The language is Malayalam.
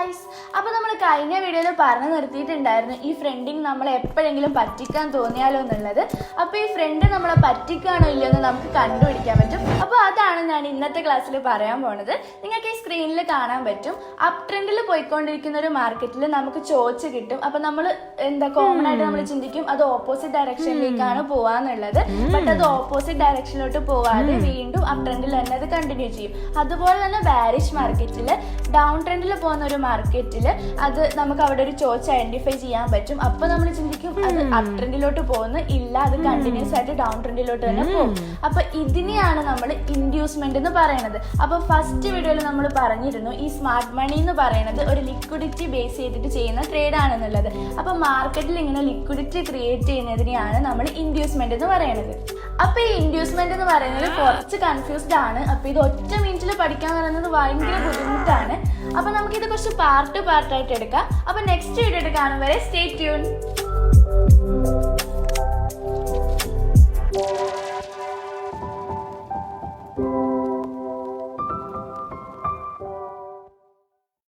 ഗൈസ്, അപ്പോൾ നമ്മൾ കഴിഞ്ഞ വീഡിയോയിൽ പറഞ്ഞു നിർത്തിയിട്ടുണ്ടായിരുന്നു ഈ ഫ്രണ്ടിന് നമ്മളെ എപ്പോഴെങ്കിലും പറ്റിക്കാൻ തോന്നിയാലോ എന്നുള്ളത്. അപ്പോൾ ഈ ഫ്രണ്ട് നമ്മളെ പറ്റിക്കാണോ ഇല്ലയോ എന്ന് നമുക്ക് കണ്ടുപിടിക്കാൻ പറ്റും. അപ്പോൾ അതാണ് ഞാൻ ഇന്നത്തെ ക്ലാസ്സിൽ പറയാൻ പോണത്. നിങ്ങൾക്ക് ഈ സ്ക്രീനിൽ കാണാൻ പറ്റും, അപ് ട്രെൻഡിൽ പോയിക്കൊണ്ടിരിക്കുന്ന ഒരു മാർക്കറ്റിൽ നമുക്ക് ചോദിച്ച് കിട്ടും. അപ്പോൾ നമ്മൾ കോമൺ ആയിട്ട് നമ്മൾ ചിന്തിക്കും അത് ഓപ്പോസിറ്റ് ഡയറക്ഷനിലേക്കാണ് പോവാന്നുള്ളത്. ബട്ട് അത് ഓപ്പോസിറ്റ് ഡയറക്ഷനിലോട്ട് പോവാതെ വീണ്ടും അപ് ട്രെൻഡിൽ തന്നെ അത് കണ്ടിന്യൂ ചെയ്യും. അതുപോലെ തന്നെ ബാരിഷ് മാർക്കറ്റിൽ ഡൗൺ ട്രെൻഡിൽ പോകുന്ന ഒരു മാർക്കറ്റിൽ അത് നമുക്ക് അവിടെ ഒരു ചോയ്സ് ഐഡന്റിഫൈ ചെയ്യാൻ പറ്റും. അപ്പോൾ നമ്മൾ ചിന്തിക്കും അത് അപ് ട്രെൻഡിലോട്ട് പോകുന്നു, ഇല്ല അത് കണ്ടിന്യൂസ് ആയിട്ട് ഡൗൺ ട്രെൻഡിലോട്ട് തന്നെ പോകും. അപ്പൊ ഇതിനെയാണ് നമ്മൾ ഇൻഡ്യൂസ്മെന്റ് എന്ന് പറയുന്നത്. അപ്പൊ ഫസ്റ്റ് വീഡിയോയിൽ നമ്മൾ പറഞ്ഞിരുന്നു ഈ സ്മാർട്ട് മണി എന്ന് പറയുന്നത് ഒരു ലിക്വിഡിറ്റി ബേസ് ചെയ്തിട്ട് ചെയ്യുന്ന ട്രേഡ് ആണെന്നുള്ളത്. അപ്പൊ മാർക്കറ്റിൽ ഇങ്ങനെ ലിക്വിഡിറ്റി ക്രിയേറ്റ് ചെയ്യുന്നതിനെയാണ് നമ്മൾ ഇൻഡ്യൂസ്മെന്റ് എന്ന് പറയുന്നത്. അപ്പൊ ഈ ഇൻഡ്യൂസ്മെന്റ് എന്ന് പറയുന്നത് കുറച്ച് കൺഫ്യൂസ്ഡ് ആണ്. അപ്പൊ ഇത് ഒറ്റ മിനിറ്റിൽ പഠിക്കാൻ പറയുന്നത് ഭയങ്കര ബുദ്ധിമുട്ടാണ്. അപ്പൊ നമുക്കിത് കുറച്ച് പാർട്ടായിട്ട് എടുക്കാം. അപ്പൊ നെക്സ്റ്റ് വീഡിയോ കാണും വരെ സ്റ്റേ ട്യൂൺ.